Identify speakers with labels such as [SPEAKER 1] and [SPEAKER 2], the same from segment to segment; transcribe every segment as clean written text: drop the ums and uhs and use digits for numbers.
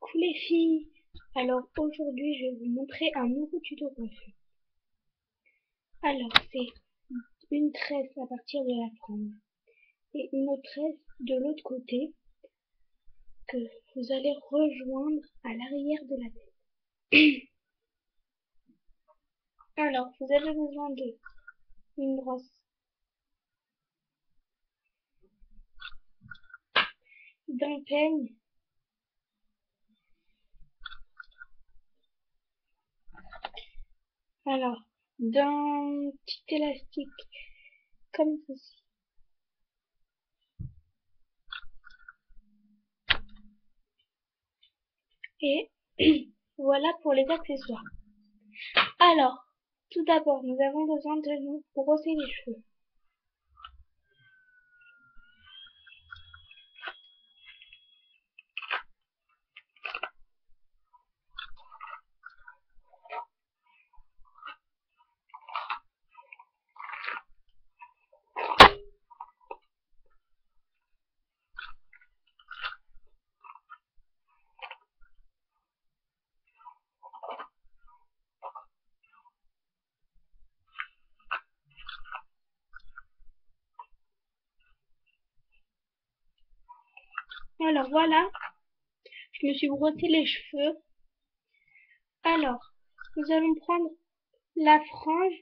[SPEAKER 1] Coucou les filles! Alors aujourd'hui je vais vous montrer un nouveau tuto coiffure. Alors c'est une tresse à partir de la frange et une autre tresse de l'autre côté que vous allez rejoindre à l'arrière de la tête. Alors vous avez besoin d'une brosse, d'un peigne, alors d'un petit élastique comme ceci. Et voilà pour les accessoires. Alors, tout d'abord, nous avons besoin de nous brosser les cheveux. Alors voilà, je me suis brossé les cheveux. Alors, nous allons prendre la frange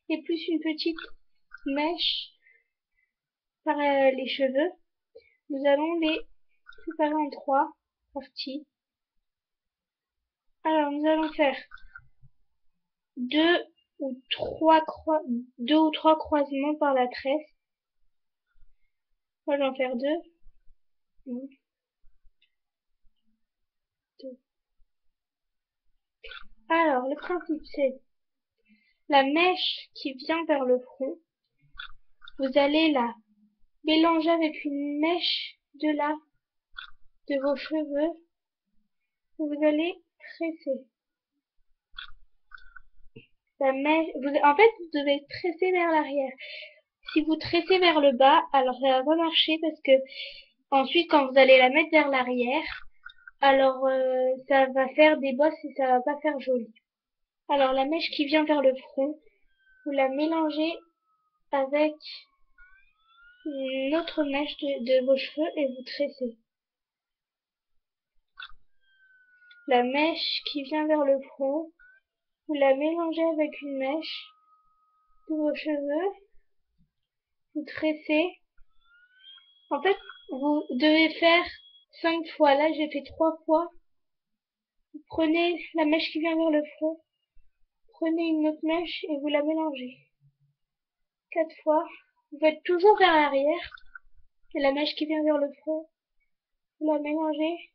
[SPEAKER 1] et plus une petite mèche par les cheveux. Nous allons les séparer en 3 parties. Alors, nous allons faire deux ou trois croisements par la tresse. Moi, je vais en faire 2. 1, 2. Alors, le principe, c'est la mèche qui vient vers le front. Vous allez la mélanger avec une mèche de vos cheveux. Vous allez tresser. En fait, vous devez tresser vers l'arrière. Si vous tressez vers le bas, alors ça va pas marcher parce que ensuite, quand vous allez la mettre vers l'arrière, alors ça va faire des bosses et ça va pas faire joli. Alors la mèche qui vient vers le front, vous la mélangez avec une autre mèche de vos cheveux et vous tressez. La mèche qui vient vers le front, vous la mélangez avec une mèche de vos cheveux, vous tressez. En fait, vous devez faire 5 fois. Là, j'ai fait 3 fois. Vous prenez la mèche qui vient vers le front, prenez une autre mèche et vous la mélangez. 4 fois. Vous faites toujours vers l'arrière. Et la mèche qui vient vers le front, vous la mélangez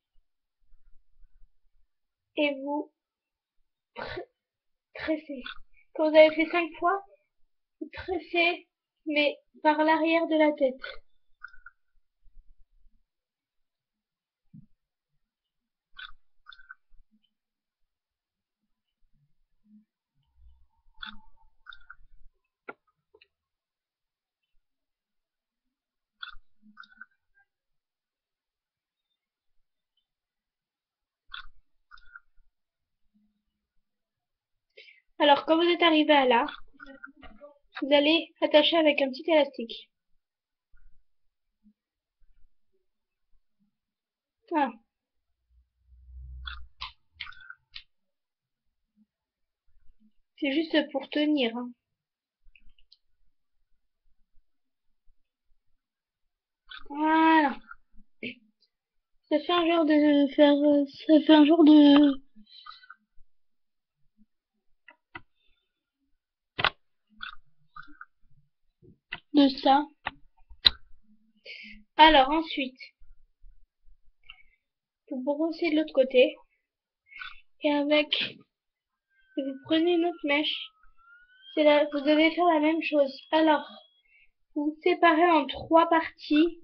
[SPEAKER 1] et vous tressez. Quand vous avez fait 5 fois, vous tressez, mais par l'arrière de la tête. Alors, quand vous êtes arrivé à là, vous allez attacher avec un petit élastique. Voilà. C'est juste pour tenir. Hein. Voilà. Ça fait un genre de faire. Ça fait un genre de ça. Alors ensuite, vous brossez de l'autre côté et vous prenez une autre mèche. Vous devez faire la même chose. Alors, vous séparez en 3 parties.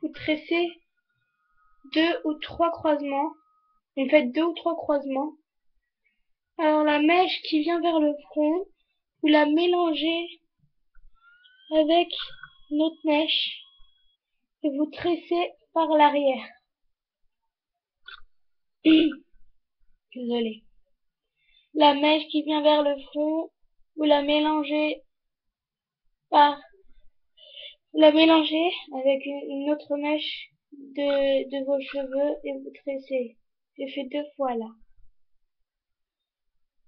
[SPEAKER 1] Vous tressez 2 ou 3 croisements. Vous faites 2 ou 3 croisements. Alors la mèche qui vient vers le front, vous la mélangez avec une autre mèche et vous tressez par l'arrière. Désolée. La mèche qui vient vers le front, vous la mélangez avec une autre mèche de vos cheveux et vous tressez. J'ai fait 2 fois là.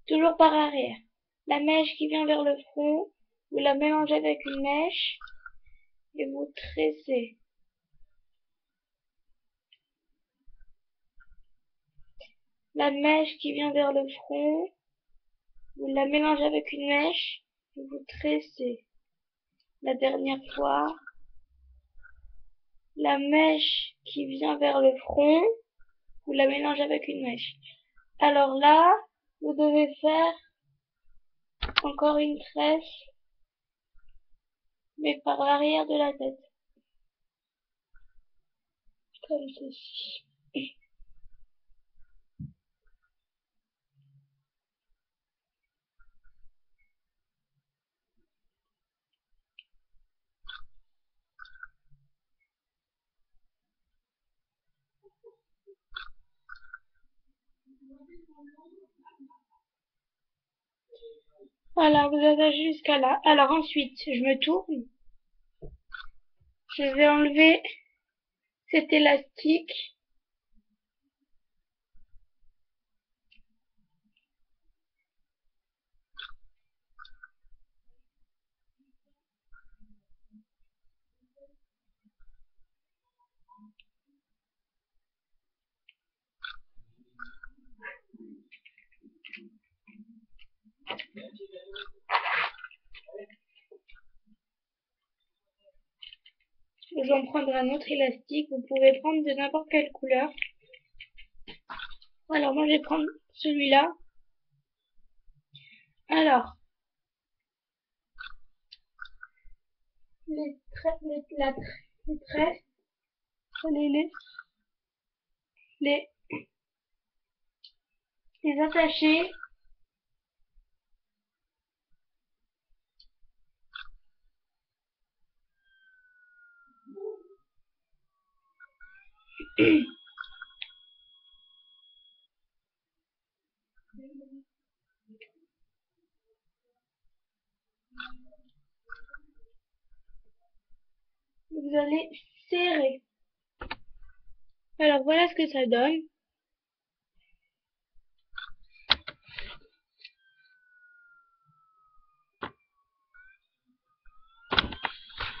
[SPEAKER 1] Toujours par arrière. La mèche qui vient vers le front, vous la mélangez avec une mèche et vous tressez. La mèche qui vient vers le front, vous la mélangez avec une mèche et vous tressez. La dernière fois, la mèche qui vient vers le front, vous la mélangez avec une mèche. Alors là, vous devez faire encore une tresse, mais par l'arrière de la tête. Comme ceci. Voilà, vous attachez jusqu'à là. Alors ensuite, je me tourne. Je vais enlever cet élastique. Je vais en prendre un autre élastique. Vous pouvez prendre de n'importe quelle couleur. Alors moi je vais prendre celui-là. Alors, les tresses, les attacher. Vous allez serrer. Alors voilà ce que ça donne.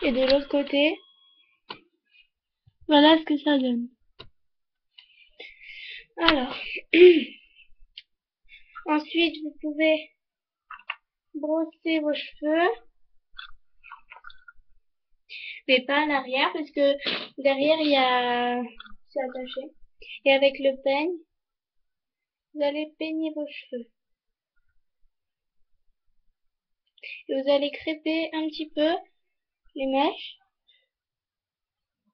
[SPEAKER 1] Et de l'autre côté, voilà ce que ça donne. Alors, ensuite vous pouvez brosser vos cheveux, mais pas à l'arrière parce que derrière il y a, c'est attaché. Et avec le peigne, vous allez peigner vos cheveux. Et vous allez crêper un petit peu les mèches,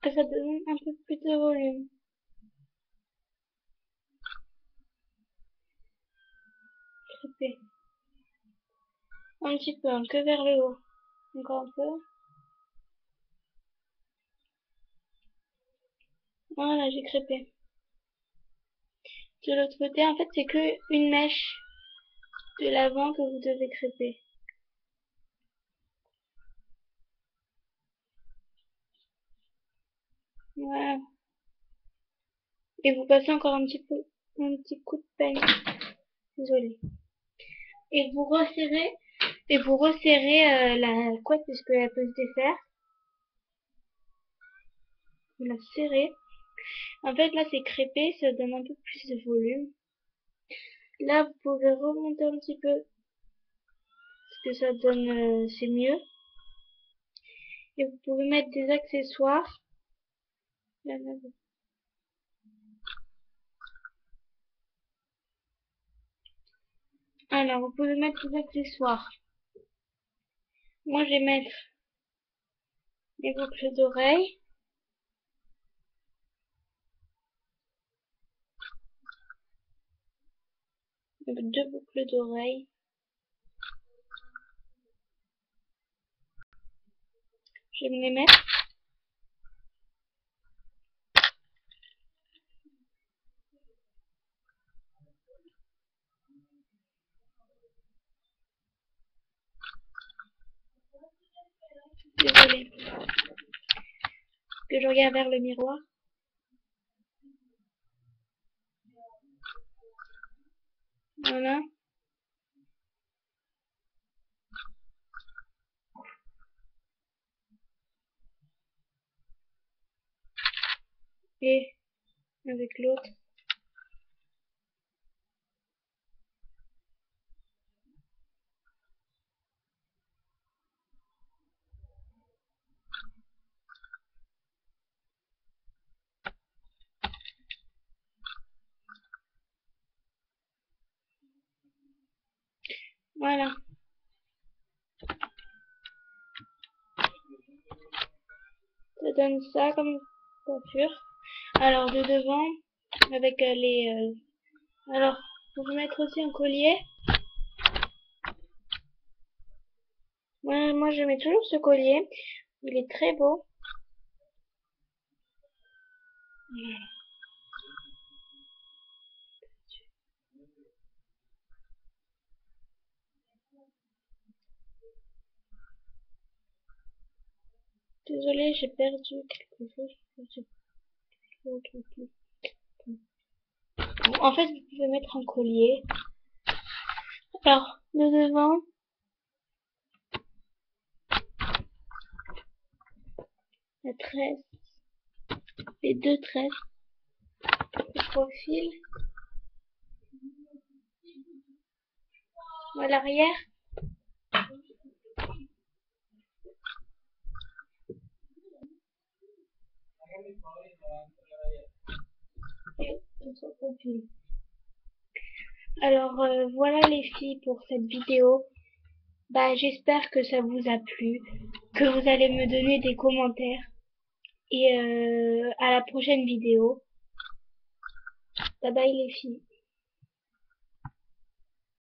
[SPEAKER 1] que ça donne un peu plus de volume. Crêper. Un petit peu, hein, que vers le haut. Encore un peu. Voilà, j'ai crêpé. De l'autre côté, en fait, c'est que une mèche de l'avant que vous devez crêper. Voilà. Et vous passez encore un petit coup de peigne. Désolée. Et vous resserrez, la couette parce qu'elle peut se défaire. Vous la serrez. En fait, là, c'est crêpé, ça donne un peu plus de volume. Là, vous pouvez remonter un petit peu parce que ça donne, c'est mieux. Et vous pouvez mettre des accessoires. Alors, vous pouvez mettre des accessoires. Moi, je vais mettre des boucles d'oreilles. Donc, 2 boucles d'oreilles. Je vais me les mettre. Désolée. Que je regarde vers le miroir. Voilà. Et avec l'autre. Voilà. Ça donne ça comme coiffure. Alors de devant, avec les... Alors, pour mettre aussi un collier. Moi, je mets toujours ce collier. Il est très beau. Désolée, j'ai perdu quelque chose. Je sais plus. En fait, vous pouvez mettre un collier. Alors, de devant, la tresse, les deux tresses, le profil, à l'arrière. Et son profil. Alors, voilà les filles pour cette vidéo. Bah, j'espère que ça vous a plu, que vous allez me donner des commentaires. Et à la prochaine vidéo. Bye bye les filles.